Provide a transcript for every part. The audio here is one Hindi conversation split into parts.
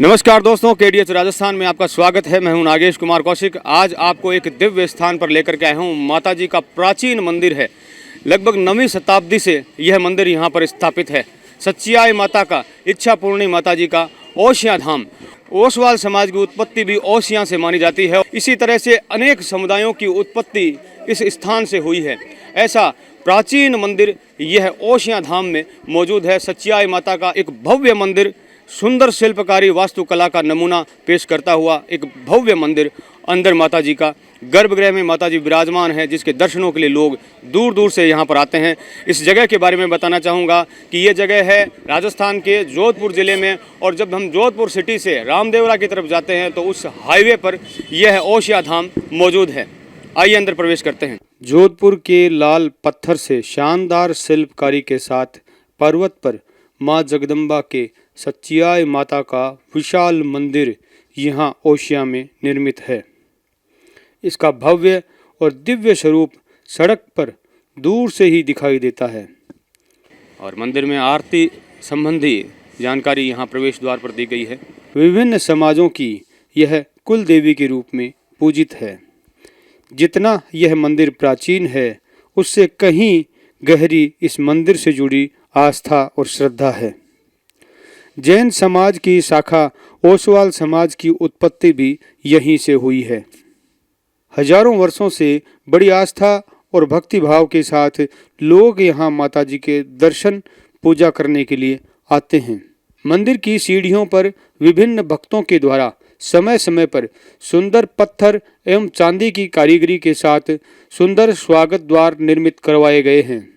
नमस्कार दोस्तों, केडीएच राजस्थान में आपका स्वागत है। मैं हूं नागेश कुमार कौशिक। आज आपको एक दिव्य स्थान पर लेकर के आया हूं। माता जी का प्राचीन मंदिर है। लगभग 9वीं शताब्दी से यह मंदिर यहां पर स्थापित है। सच्चियाई माता का, इच्छा पूर्णी माता जी का ओसियां धाम। ओसवाल समाज की उत्पत्ति भी ओसियां से मानी जाती है। इसी तरह से अनेक समुदायों की उत्पत्ति इस स्थान से हुई है। ऐसा प्राचीन मंदिर यह ओसियां धाम में मौजूद है। सच्चियाई माता का एक भव्य मंदिर, सुंदर शिल्पकारी वास्तुकला का नमूना पेश करता हुआ एक भव्य मंदिर। अंदर माता जी का गर्भगृह में माता जी विराजमान है, जिसके दर्शनों के लिए लोग दूर दूर से यहाँ पर आते हैं। इस जगह के बारे में बताना चाहूँगा कि ये जगह है राजस्थान के जोधपुर ज़िले में। और जब हम जोधपुर सिटी से रामदेवरा की तरफ जाते हैं तो उस हाईवे पर यह ओसियां धाम मौजूद है। आइए अंदर प्रवेश करते हैं। जोधपुर के लाल पत्थर से शानदार शिल्पकारी के साथ पर्वत पर माँ जगदम्बा के सच्चियाई माता का विशाल मंदिर यहाँ ओसियां में निर्मित है। इसका भव्य और दिव्य स्वरूप सड़क पर दूर से ही दिखाई देता है। और मंदिर में आरती संबंधी जानकारी यहाँ प्रवेश द्वार पर दी गई है। विभिन्न समाजों की यह कुल देवी के रूप में पूजित है। जितना यह मंदिर प्राचीन है, उससे कहीं गहरी इस मंदिर से जुड़ी आस्था और श्रद्धा है। जैन समाज की शाखा ओसवाल समाज की उत्पत्ति भी यहीं से हुई है। हजारों वर्षों से बड़ी आस्था और भक्ति भाव के साथ लोग यहाँ माता जी के दर्शन पूजा करने के लिए आते हैं। मंदिर की सीढ़ियों पर विभिन्न भक्तों के द्वारा समय समय पर सुंदर पत्थर एवं चांदी की कारीगरी के साथ सुंदर स्वागत द्वार निर्मित करवाए गए हैं,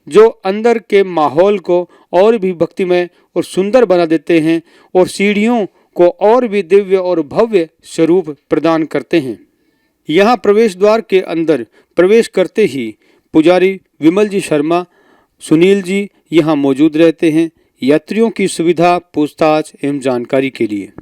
जो अंदर के माहौल को और भी भक्तिमय और सुंदर बना देते हैं और सीढ़ियों को और भी दिव्य और भव्य स्वरूप प्रदान करते हैं। यहाँ प्रवेश द्वार के अंदर प्रवेश करते ही पुजारी विमल जी शर्मा, सुनील जी यहाँ मौजूद रहते हैं, यात्रियों की सुविधा, पूछताछ एवं जानकारी के लिए।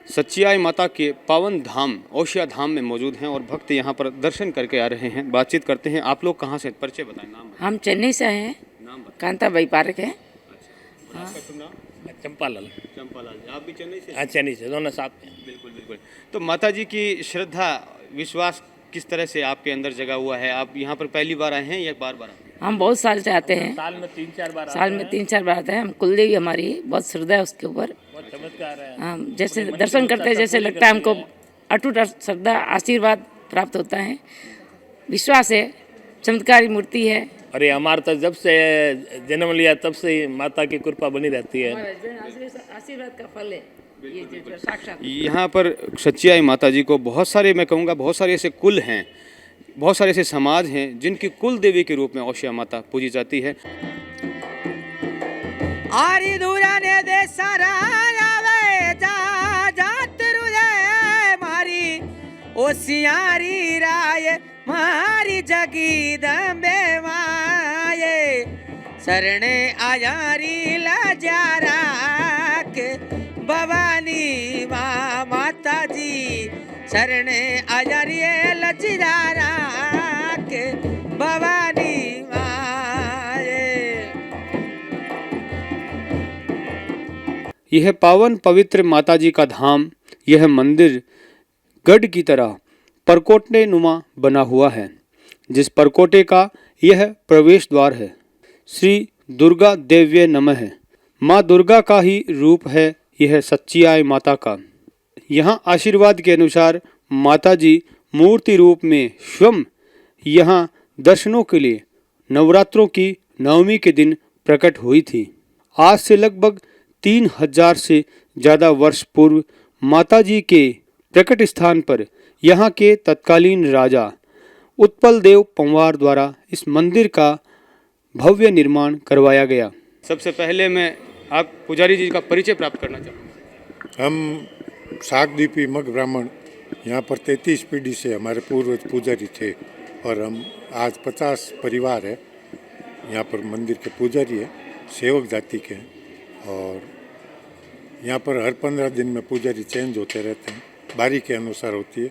सच्चियाई माता के पावन धाम ओसियां धाम में मौजूद हैं और भक्त यहाँ पर दर्शन करके आ रहे हैं। बातचीत करते हैं। आप लोग कहाँ से, परिचय बताएं, नाम बताएं। हम चेन्नई से हैं। नाम बताएं। कांताबाई पार्क है। अच्छा, आपका शुभ नाम? चंपालाल। चंपालाल। आप भी चेन्नई से? हाँ, चेन्नई से, दोनों साथ में। बिल्कुल बिल्कुल। तो माता जी की श्रद्धा, विश्वास किस तरह से आपके अंदर जगा हुआ है? आप यहाँ पर पहली बार आए हैं या बार बार आए हैं? हम बहुत साल से आते हैं। साल में 3-4 बार आते हैं। हम कुलदेवी, हमारी बहुत श्रद्धा है उसके ऊपर। बहुत चमत्कार है। हम जैसे दर्शन करते हैं, जैसे लगता है हमको अटूट श्रद्धा, आशीर्वाद प्राप्त होता है। विश्वास है, चमत्कारी मूर्ति है। अरे हमारा तो जब से जन्म लिया तब से ही माता की कृपा बनी रहती है। आशीर्वाद का फल है ये साक्षात। यहाँ पर सच्चियाई माता जी को बहुत सारे, मैं कहूँगा बहुत सारे ऐसे कुल हैं, बहुत सारे ऐसे समाज हैं जिनकी कुल देवी के रूप में ओसियां माता पूजी जाती है। आरी दूरा ने दे सारा आवे जा जात रुले मारी ओसियारी राय मारी जगी दम्बे माये सरणे आयारी लाजारा के भवानी माता जी शरणे आयारी लजारा के भवानी माये। यह पावन पवित्र माता जी का धाम, यह मंदिर गढ़ की तरह परकोटे नुमा बना हुआ है, जिस परकोटे का यह प्रवेश द्वार है। श्री दुर्गा देव्य नमः, माँ दुर्गा का ही रूप है यह सच्चियाई माता का। यहाँ आशीर्वाद के अनुसार माता जी मूर्ति रूप में स्वयं यहाँ दर्शनों के लिए नवरात्रों की नवमी के दिन प्रकट हुई थी। आज से लगभग 3000 से ज़्यादा वर्ष पूर्व माता जी के प्रकट स्थान पर यहाँ के तत्कालीन राजा उत्पल देव पंवार द्वारा इस मंदिर का भव्य निर्माण करवाया गया। सबसे पहले मैं आप पुजारी जी का परिचय प्राप्त करना चाहूँगा। हम सागदीपी मग ब्राह्मण यहाँ पर 33 पीढ़ी से हमारे पूर्वज पुजारी थे और हम आज 50 परिवार है यहाँ पर मंदिर के पुजारी है, सेवक जाति के हैं। और यहाँ पर हर 15 दिन में पुजारी चेंज होते रहते हैं, बारी के अनुसार होती है।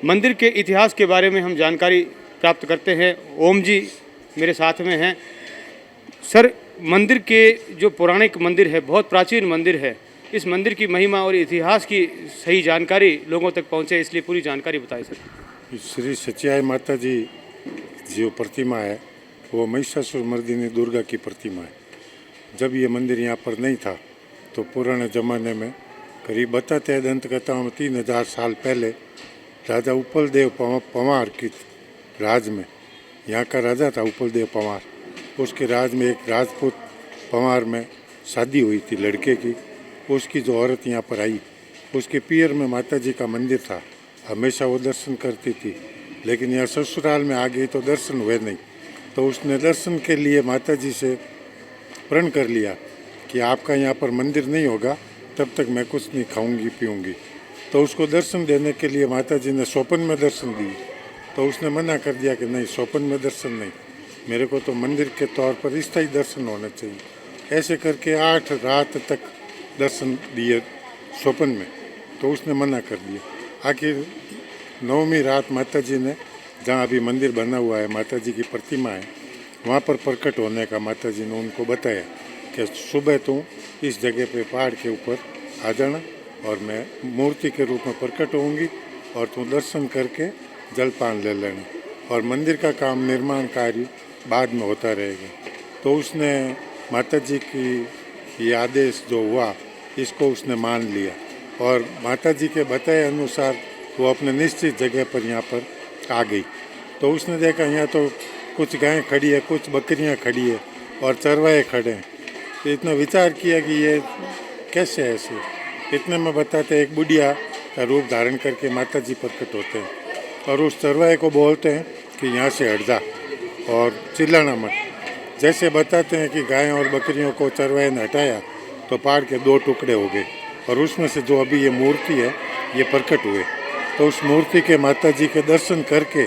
मंदिर के इतिहास के बारे में हम जानकारी प्राप्त करते हैं। ओम जी मेरे साथ में हैं। सर, मंदिर के जो पौराणिक मंदिर है, बहुत प्राचीन मंदिर है, इस मंदिर की महिमा और इतिहास की सही जानकारी लोगों तक पहुँचे, इसलिए पूरी जानकारी बताइए सर। श्री सचियाई माता जी जो प्रतिमा है वो महिषासुर मर्दिनी दुर्गा की प्रतिमा है। जब ये मंदिर यहाँ पर नहीं था तो पुराने ज़माने में करीब बताते हैं दंत कथाओं में 3000 साल पहले राजा उपलदेव पंवार की राज में, यहाँ का राजा था उपलदेव पंवार, उसके राज में एक राजपूत पंवार में शादी हुई थी लड़के की। उसकी जो औरत यहाँ पर आई, उसके पियर में माता जी का मंदिर था, हमेशा वो दर्शन करती थी। लेकिन यहाँ ससुराल में आ गई तो दर्शन हुए नहीं, तो उसने दर्शन के लिए माता जी से प्रण कर लिया कि आपका यहाँ पर मंदिर नहीं होगा तब तक मैं कुछ नहीं खाऊंगी पीऊंगी। तो उसको दर्शन देने के लिए माता जी ने स्वप्न में दर्शन दिए, तो उसने मना कर दिया कि नहीं, स्वप्न में दर्शन नहीं, मेरे को तो मंदिर के तौर पर स्थायी दर्शन होना चाहिए। ऐसे करके 8 रात तक दर्शन दिए स्वप्न में, तो उसने मना कर दिया। आखिर 9वीं रात माता जी ने, जहाँ अभी मंदिर बना हुआ है, माता जी की प्रतिमा है, वहाँ पर प्रकट होने का माता जी ने उनको बताया कि सुबह तुम इस जगह पे पहाड़ के ऊपर आ जाना और मैं मूर्ति के रूप में प्रकट होऊंगी और तुम दर्शन करके जलपान ले लेना और मंदिर का काम निर्माण कार्य बाद में होता रहेगा। तो उसने माता जी की ये आदेश जो हुआ इसको उसने मान लिया और माता जी के बताए अनुसार वो अपने निश्चित जगह पर यहाँ पर आ गई। तो उसने देखा यहाँ तो कुछ गायें खड़ी है, कुछ बकरियाँ खड़ी है और चरवाहे खड़े हैं। तो इतना विचार किया कि ये कैसे ऐसे। इतने में बताते एक बुढ़िया का रूप धारण करके माता जी प्रकट होते हैं और उस चरवाहे को बोलते हैं कि यहाँ से हट जा और चिल्लाना मत। जैसे बताते हैं कि गायें और बकरियों को चरवाहे ने हटाया तो पहाड़ के 2 टुकड़े हो गए और उसमें से जो अभी ये मूर्ति है ये प्रकट हुए। तो उस मूर्ति के माता जी के दर्शन करके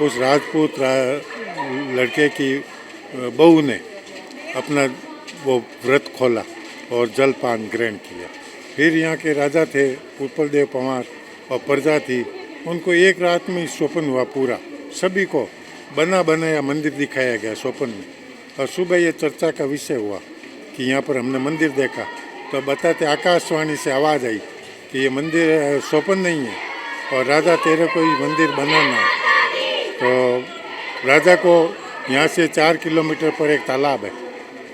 उस राजपूत लड़के की बहू ने अपना वो व्रत खोला और जलपान ग्रहण किया। फिर यहाँ के राजा थे उपलदेव पंवार और प्रजा थी, उनको एक रात में स्वप्न हुआ पूरा, सभी को बना बनाया मंदिर दिखाया गया स्वप्न में। और सुबह ये चर्चा का विषय हुआ कि यहाँ पर हमने मंदिर देखा, तो बताते आकाशवाणी से आवाज़ आई कि ये मंदिर स्वप्न नहीं है और राजा तेरे को ही मंदिर बनाना है। तो राजा को यहाँ से 4 किलोमीटर पर एक तालाब है,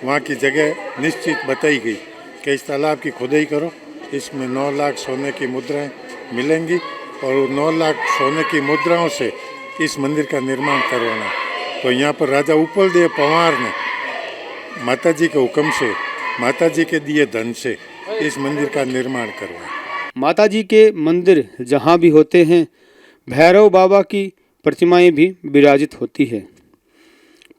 वहाँ की जगह निश्चित बताई गई कि इस तालाब की खुदाई करो, इसमें 9 लाख सोने की मुद्राएं मिलेंगी और 9 लाख सोने की मुद्राओं से इस मंदिर का निर्माण करवाना। तो यहाँ पर राजा उपलदेव पंवार ने माता जी के हुक्म से, माता जी के दिए धन से इस मंदिर का निर्माण करवाया। माता जी के मंदिर जहाँ भी होते हैं भैरव बाबा की प्रतिमाएं भी विराजित होती है।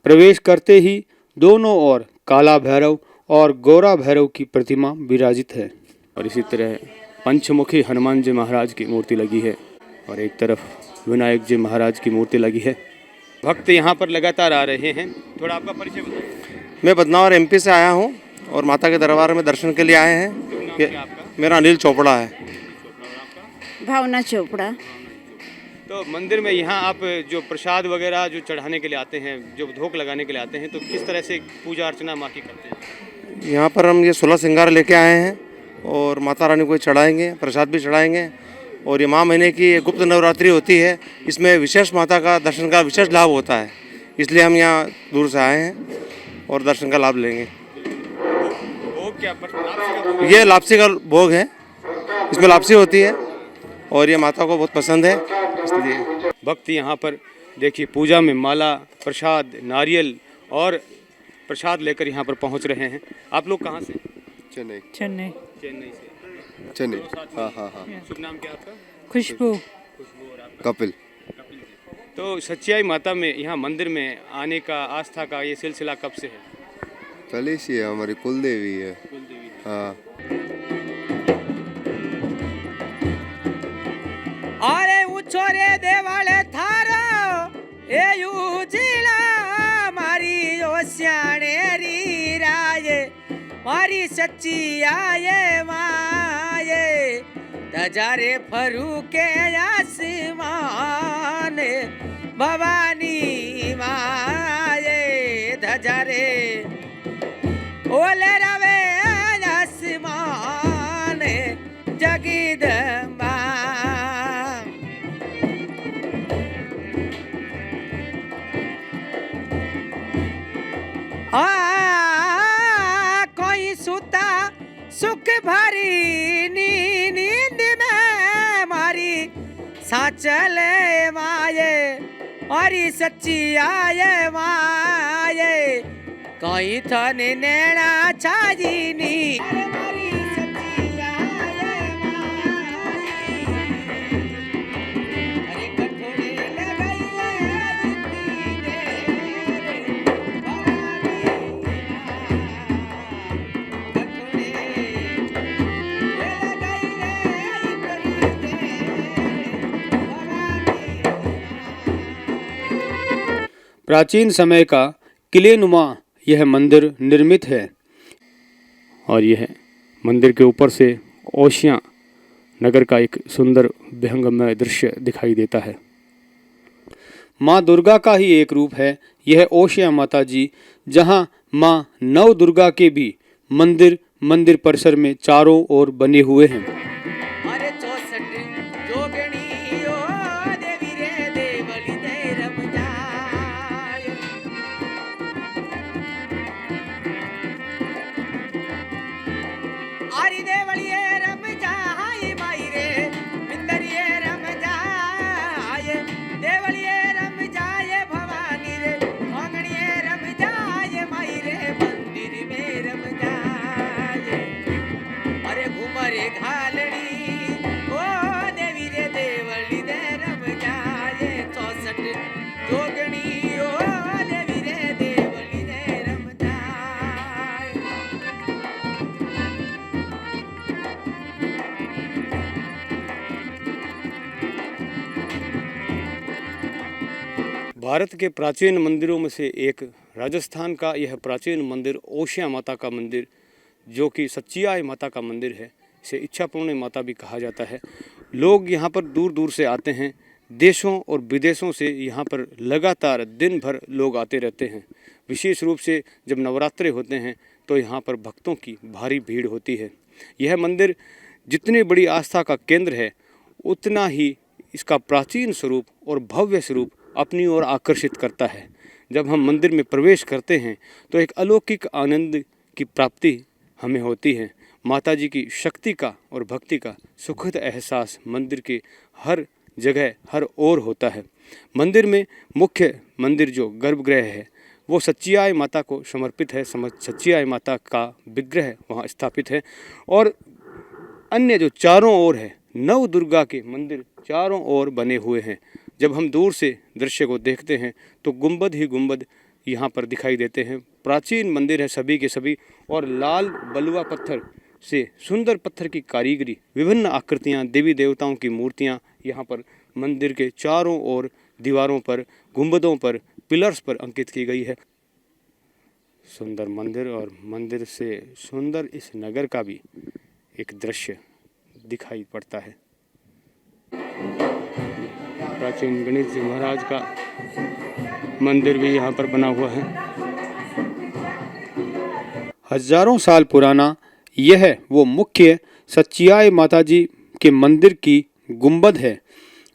प्रवेश करते ही दोनों ओर काला भैरव और गोरा भैरव की प्रतिमा विराजित है और इसी तरह पंचमुखी हनुमान जी महाराज की मूर्ति लगी है और एक तरफ विनायक जी महाराज की मूर्ति लगी है। भक्त यहाँ पर लगातार आ रहे हैं। थोड़ा आपका परिचय बताइए। मैं बदनावर एमपी से आया हूँ और माता के दरबार में दर्शन के लिए आए हैं। मेरा अनिल चोपड़ा है। भावना चोपड़ा। तो मंदिर में यहाँ आप जो प्रसाद वगैरह जो चढ़ाने के लिए आते हैं, जो धोख लगाने के लिए आते हैं, तो किस तरह से पूजा अर्चना माँ की करते हैं? यहाँ पर हम ये 16 श्रृंगार लेके आए हैं और माता रानी को चढ़ाएंगे, प्रसाद भी चढ़ाएंगे। और ये माह महीने की गुप्त नवरात्रि होती है, इसमें विशेष माता का दर्शन का विशेष लाभ होता है, इसलिए हम यहाँ दूर से आए हैं और दर्शन का लाभ लेंगे। भोग क्या? ये लापसी का भोग है, इसमें लापसी होती है और ये माता को बहुत पसंद है, इसलिए भक्त यहाँ पर देखिए पूजा में माला, प्रसाद, नारियल और प्रसाद लेकर यहाँ पर पहुँच रहे हैं। आप लोग कहाँ से? चेन्नई। चेन्नई। चेन्नई से। चेन्नई। हाँ हाँ हाँ। शुभ नाम क्या आपका? खुशबू। कपिल। तो सच्चाई माता में यहाँ मंदिर में आने का, आस्था का ये सिलसिला कब से है? पहले से है, हमारी कुल देवी है। हाँ। अरे ऊंचो रे देवाले थारो ए उजिला मारी ओ श्याणेरी राये मारी सच्ची आये माये तजारे फरू के आसमान भवानी माये धजारे ओले रवे आसमान दुख भरी नींद में मारी साचले माये और सच्ची आये माये कहीं थाने नैना छाजीनी प्राचीन समय का किलेनुमा यह मंदिर निर्मित है और यह मंदिर के ऊपर से ओशियां नगर का एक सुंदर विहंगमय दृश्य दिखाई देता है। माँ दुर्गा का ही एक रूप है यह ओशियां माता जी, जहाँ माँ नव दुर्गा के भी मंदिर परिसर में चारों ओर बने हुए हैं। अरे 64 जोगणी ओ देवी रे देवली दे रम जाय आरी देवली रम जाय माई रे बिंदरी रम जाय देवली रम जाय भवानी रे अंगणी रम जाय माई रे मंदिर में रम जाय अरे घुमरे घालड़ी ओ देवी रे देवली दे रम जाए 64 जोगणी ओ देवी रे देवली दे रम जाए भारत के प्राचीन मंदिरों में से एक राजस्थान का यह प्राचीन मंदिर ओशियां माता का मंदिर, जो कि सच्चियाई माता का मंदिर है, इसे इच्छापूर्णी माता भी कहा जाता है। लोग यहाँ पर दूर दूर से आते हैं, देशों और विदेशों से यहाँ पर लगातार दिन भर लोग आते रहते हैं। विशेष रूप से जब नवरात्रे होते हैं तो यहाँ पर भक्तों की भारी भीड़ होती है। यह मंदिर जितनी बड़ी आस्था का केंद्र है, उतना ही इसका प्राचीन स्वरूप और भव्य स्वरूप अपनी ओर आकर्षित करता है। जब हम मंदिर में प्रवेश करते हैं तो एक अलौकिक आनंद की प्राप्ति हमें होती है। माता जी की शक्ति का और भक्ति का सुखद एहसास मंदिर के हर जगह हर ओर होता है। मंदिर में मुख्य मंदिर जो गर्भगृह है वो सच्चियाई माता को समर्पित है। सच्चियाई माता का विग्रह वहाँ स्थापित है और अन्य जो चारों ओर है नव दुर्गा के मंदिर चारों ओर बने हुए हैं। जब हम दूर से दृश्य को देखते हैं तो गुंबद ही गुंबद यहाँ पर दिखाई देते हैं। प्राचीन मंदिर है सभी के सभी और लाल बलुआ पत्थर से सुंदर पत्थर की कारीगरी, विभिन्न आकृतियाँ, देवी देवताओं की मूर्तियाँ यहाँ पर मंदिर के चारों ओर दीवारों पर, गुंबदों पर, पिलर्स पर अंकित की गई है। सुंदर मंदिर और मंदिर से सुंदर इस नगर का भी एक दृश्य दिखाई पड़ता है। प्राचीन गणेश जी महाराज का मंदिर भी यहाँ पर बना हुआ है। हजारों साल पुराना यह वो मुख्य सच्चियाई माता जी के मंदिर की गुंबद है,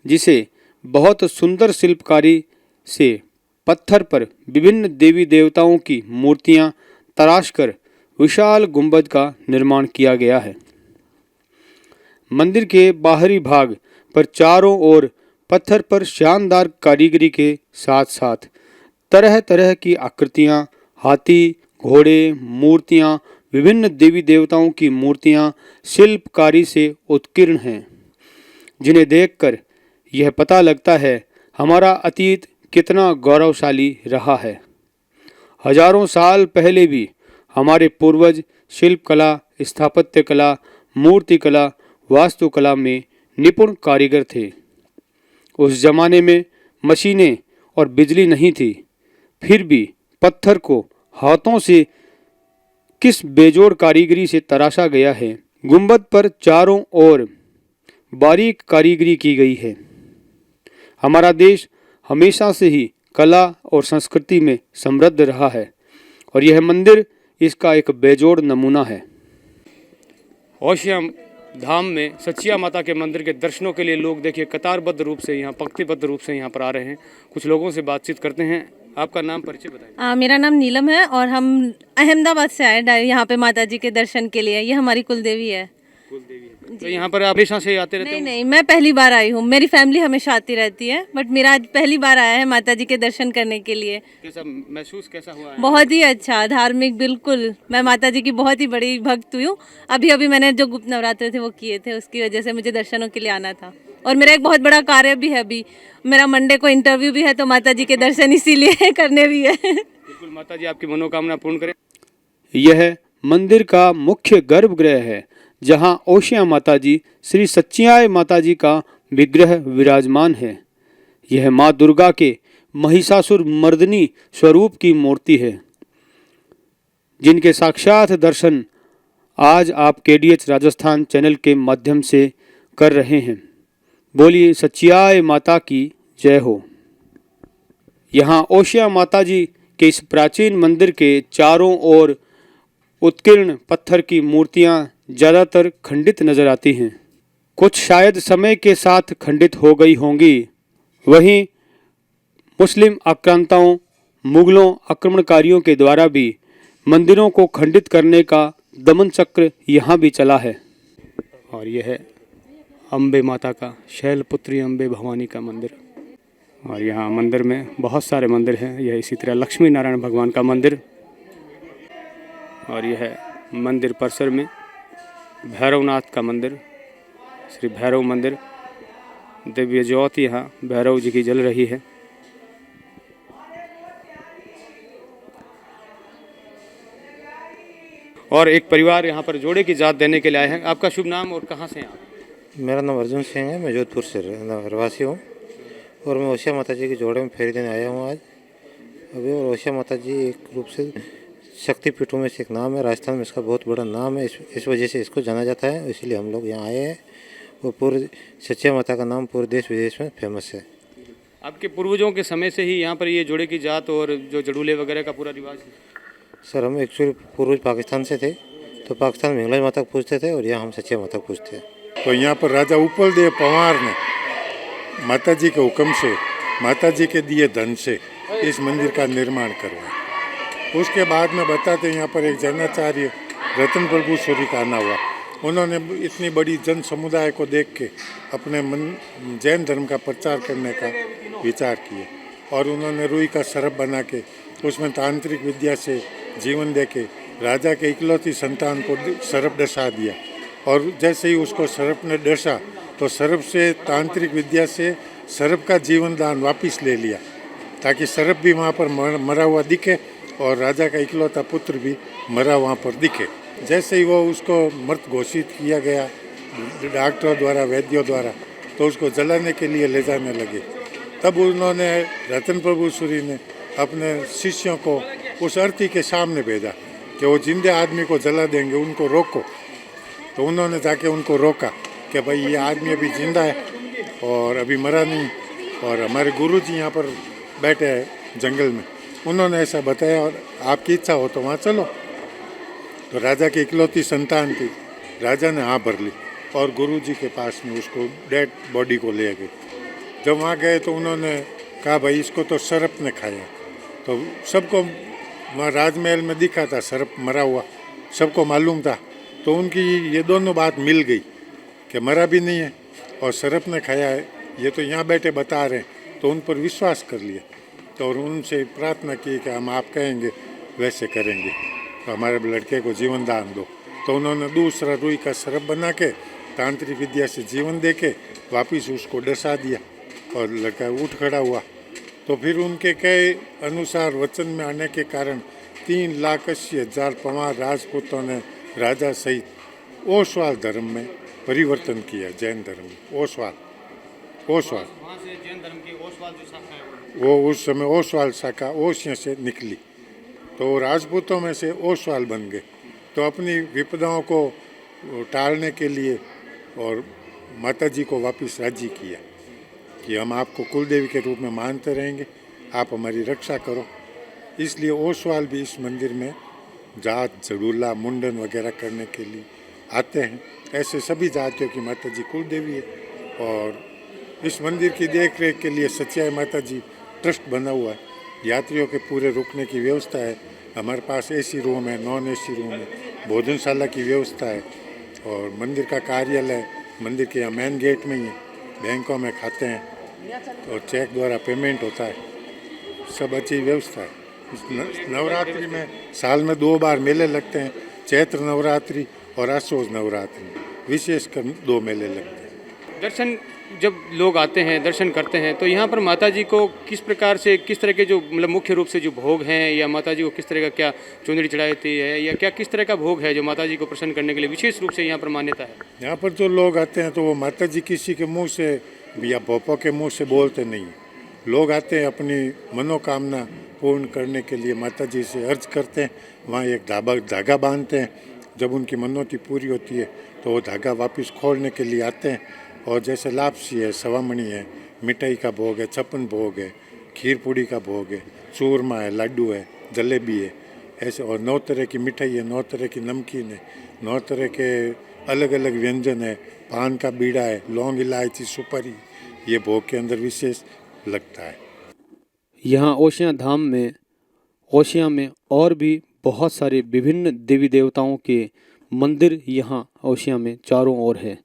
जिसे बहुत सुंदर शिल्पकारी से पत्थर पर विभिन्न देवी देवताओं की मूर्तियां तराशकर विशाल गुंबद का निर्माण किया गया है। मंदिर के बाहरी भाग पर चारों ओर पत्थर पर शानदार कारीगरी के साथ साथ तरह तरह की आकृतियां, हाथी, घोड़े, मूर्तियां, विभिन्न देवी देवताओं की मूर्तियां शिल्पकारी से उत्कीर्ण हैं, जिन्हें देखकर यह पता लगता है हमारा अतीत कितना गौरवशाली रहा है। हजारों साल पहले भी हमारे पूर्वज शिल्पकला, स्थापत्य कला, मूर्तिकला, वास्तुकला में निपुण कारीगर थे। उस जमाने में मशीनें और बिजली नहीं थी, फिर भी पत्थर को हाथों से किस बेजोड़ कारीगरी से तराशा गया है। गुंबद पर चारों ओर बारीक कारीगरी की गई है। हमारा देश हमेशा से ही कला और संस्कृति में समृद्ध रहा है और यह मंदिर इसका एक बेजोड़ नमूना है। ओशियां धाम में सच्चिया माता के मंदिर के दर्शनों के लिए लोग देखिए कतारबद्ध रूप से यहाँ पंक्तिबद्ध रूप से यहाँ पर आ रहे हैं। कुछ लोगों से बातचीत करते हैं। आपका नाम परिचय बताइए। मेरा नाम नीलम है और हम अहमदाबाद से आए यहाँ पे माता जी के दर्शन के लिए। ये हमारी कुलदेवी है। तो यहाँ पर आप हमेशा से आते रहते नहीं हो? नहीं, मैं पहली बार आई हूँ। मेरी फैमिली हमेशा आती रहती है, बट मेरा आज पहली बार आया है माता जी के दर्शन करने के लिए। कैसा महसूस कैसा हुआ है? बहुत ही अच्छा, धार्मिक, बिल्कुल। मैं माता जी की बहुत ही बड़ी भक्त हुई हूँ। अभी अभी मैंने जो गुप्त नवरात्र थे वो किए थे, उसकी वजह से मुझे दर्शनों के लिए आना था। और मेरा एक बहुत बड़ा कार्य भी है, अभी मेरा मंडे को इंटरव्यू भी है, तो माता जी के दर्शन इसीलिए करने भी है। बिल्कुल, माता जी आपकी मनोकामना पूर्ण करें। यह मंदिर का मुख्य गर्भगृह है, जहां ओशिया माता जी, श्री सच्चियाय माता जी का विग्रह विराजमान है। यह माँ दुर्गा के महिषासुर मर्दिनी स्वरूप की मूर्ति है, जिनके साक्षात दर्शन आज आप KDH राजस्थान चैनल के माध्यम से कर रहे हैं। बोलिए सच्चियाय माता की जय हो। यहाँ ओशिया माता जी के इस प्राचीन मंदिर के चारों ओर उत्कीर्ण पत्थर की मूर्तियां ज़्यादातर खंडित नजर आती हैं। कुछ शायद समय के साथ खंडित हो गई होंगी। वहीं मुस्लिम आक्रांताओं, मुगलों आक्रमणकारियों के द्वारा भी मंदिरों को खंडित करने का दमन चक्र यहाँ भी चला है। और यह है अम्बे माता का, शैलपुत्री अम्बे भवानी का मंदिर। और यहाँ मंदिर में बहुत सारे मंदिर हैं। यह इसी तरह लक्ष्मी नारायण भगवान का मंदिर। और यह है मंदिर परिसर में भैरवनाथ का मंदिर, श्री भैरव मंदिर। दिव्य ज्योति यहाँ भैरव जी की जल रही है। और एक परिवार यहाँ पर जोड़े की जात देने के लिए आए हैं। आपका शुभ नाम और कहाँ से हैं आप? मेरा नाम अर्जुन सिंह है। मैं जोधपुर से रहवासी हूँ और मैं ओशिया माता जी के जोड़े में फेरी देने आया हूँ आज अभी। और ओशिया माता जी एक रूप से शक्तिपीठों में से एक नाम है। राजस्थान में इसका बहुत बड़ा नाम है, इस वजह से इसको जाना जाता है, इसीलिए हम लोग यहाँ आए हैं। और पूरे सच्चिया माता का नाम पूरे देश विदेश में फेमस है। आपके पूर्वजों के समय से ही यहाँ पर ये जोड़े की जात और जो जड़ूले वगैरह का पूरा रिवाज है? सर, हम एक्चुअली पूर्वज पाकिस्तान से थे, तो पाकिस्तान में हिंगलाज माता को पूजते थे और यहाँ हम सच्चिया माता को पूजते हैं। तो यहाँ पर राजा उपल देव पंवार ने माता जी के हुक्म से, माता जी के दिए धन से इस मंदिर का निर्माण करवाया। उसके बाद में बताते यहाँ पर एक जैनाचार्य रतन प्रभु सूरी का आना हुआ। उन्होंने इतनी बड़ी जन समुदाय को देख के अपने मन जैन धर्म का प्रचार करने का विचार किए और उन्होंने रुई का सरप बना के उसमें तांत्रिक विद्या से जीवन दे के राजा के इकलौती संतान को सरप डसा दिया। और जैसे ही उसको सरप ने डसा तो सरप से तांत्रिक विद्या से सरप का जीवन दान वापिस ले लिया, ताकि सरप भी वहाँ पर मरा हुआ दिखे और राजा का इकलौता पुत्र भी मरा वहाँ पर दिखे। जैसे ही वो उसको मृत घोषित किया गया डॉक्टरों द्वारा, वैद्यों द्वारा, तो उसको जलाने के लिए ले जाने लगे। तब उन्होंने, रतन प्रभु सूरी ने अपने शिष्यों को उस अर्थी के सामने भेजा कि वो जिंदे आदमी को जला देंगे, उनको रोको। तो उन्होंने जाके उनको रोका कि भाई ये आदमी अभी जिंदा है और अभी मरा नहीं, और हमारे गुरुजी यहाँ पर बैठे हैं जंगल में। उन्होंने ऐसा बताया और आपकी इच्छा हो तो वहाँ चलो। तो राजा की इकलौती संतान थी, राजा ने हाँ भर ली और गुरुजी के पास में उसको डेड बॉडी को ले गए। जब वहाँ गए तो उन्होंने कहा भाई इसको तो सरप ने खाया। तो सबको वहाँ राजमहल में दिखा था सरप मरा हुआ, सबको मालूम था। तो उनकी ये दोनों बात मिल गई कि मरा भी नहीं है और सरप ने खाया है, ये तो यहाँ बैठे बता रहे हैं। तो उन पर विश्वास कर लिया तो और उनसे प्रार्थना की कि हम आप कहेंगे वैसे करेंगे, तो हमारे लड़के को जीवन दान दो। तो उन्होंने दूसरा रुई का सरप बना के तांत्रिक विद्या से जीवन दे के वापिस उसको डसा दिया और लड़का उठ खड़ा हुआ। तो फिर उनके कहे अनुसार वचन में आने के कारण 3,80,000 पंवार राजपूतों ने राजा सहित ओसवाल धर्म में परिवर्तन किया, जैन धर्म में। ओसवाल वहाँ से जैन धर्म की ओसवाल जो शाखा है वो उस समय ओसवाल शाखा ओसिया से निकली, तो राजपूतों में से ओसवाल बन गए। तो अपनी विपदाओं को टालने के लिए और माता जी को वापस राजी किया कि हम आपको कुलदेवी के रूप में मानते रहेंगे, आप हमारी रक्षा करो। इसलिए ओसवाल भी इस मंदिर में जात, जड़ूला, मुंडन वगैरह करने के लिए आते हैं। ऐसे सभी जातियों की माता जी कुलदेवी है। और इस मंदिर की देख रेख के लिए सच्चिया माता जी ट्रस्ट बना हुआ है यात्रियों के पूरे रुकने की व्यवस्था है। हमारे पास एसी रूम है, नॉन एसी रूम है, भोजनशाला की व्यवस्था है और मंदिर का कार्यालय मंदिर के यहाँ मेन गेट में ही है। बैंकों में खाते हैं और चेक द्वारा पेमेंट होता है। सब अच्छी व्यवस्था है। इस नवरात्रि में साल में 2 बार मेले लगते हैं, चैत्र नवरात्रि और आशोज नवरात्रि, विशेषकर 2 मेले लगते हैं। दर्शन जब लोग आते हैं, दर्शन करते हैं, तो यहाँ पर माता जी को किस प्रकार से, किस तरह के जो मतलब मुख्य रूप से जो भोग हैं, या माता जी को किस तरह का क्या चुनरी चढ़ाई जाती है, या क्या किस तरह का भोग है जो माता जी को प्रसन्न करने के लिए विशेष रूप से यहाँ पर मान्यता है? यहाँ पर जो लोग आते हैं तो वो माता जी किसी के मुंह से या भोपो के मुंह से बोलते नहीं। लोग आते हैं अपनी मनोकामना पूर्ण करने के लिए माता जी से अर्ज करते हैं, वहाँ एक धागा बांधते हैं। जब उनकी मनोती पूरी होती है तो वो धागा वापस खोलने के लिए आते हैं। और जैसे लापसी है, सवामणी है, मिठाई का भोग है, छप्पन भोग है, खीर पूड़ी का भोग है, चूरमा है, लड्डू है, जलेबी है, ऐसे और 9 तरह की मिठाई है, 9 तरह की नमकीन है, 9 तरह के अलग अलग व्यंजन है, पान का बीड़ा है, लौंग इलायची सुपारी, ये भोग के अंदर विशेष लगता है। यहाँ ओशियाँ धाम में, ओशियाँ में और भी बहुत सारे विभिन्न देवी देवताओं के मंदिर यहाँ ओशियाँ में चारों ओर है,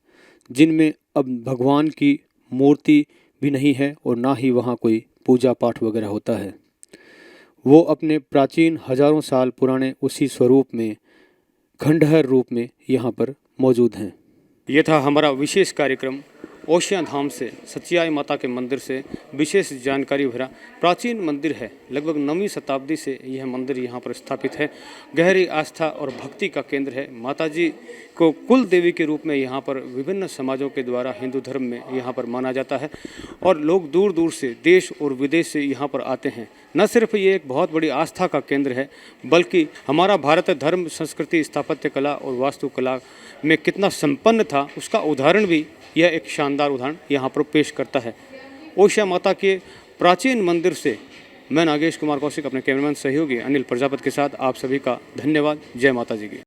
जिनमें अब भगवान की मूर्ति भी नहीं है और ना ही वहाँ कोई पूजा पाठ वगैरह होता है। वो अपने प्राचीन हजारों साल पुराने उसी स्वरूप में, खंडहर रूप में यहाँ पर मौजूद हैं। ये था हमारा विशेष कार्यक्रम ओशियाँ धाम से, सचियाई माता के मंदिर से विशेष जानकारी भरा प्राचीन मंदिर है। लगभग 9वीं शताब्दी से यह मंदिर यहाँ पर स्थापित है। गहरी आस्था और भक्ति का केंद्र है। माता जी को कुल देवी के रूप में यहाँ पर विभिन्न समाजों के द्वारा हिंदू धर्म में यहाँ पर माना जाता है और लोग दूर दूर से, देश और विदेश से यहाँ पर आते हैं। न सिर्फ ये एक बहुत बड़ी आस्था का केंद्र है, बल्कि हमारा भारत धर्म, संस्कृति, स्थापत्य कला और वास्तुकला में कितना संपन्न था, उसका उदाहरण भी यह एक शानदार उदाहरण यहाँ पर पेश करता है। ओशिया माता के प्राचीन मंदिर से मैं नागेश कुमार कौशिक अपने कैमरामैन सहयोगी अनिल प्रजापति के साथ आप सभी का धन्यवाद। जय माता जी की।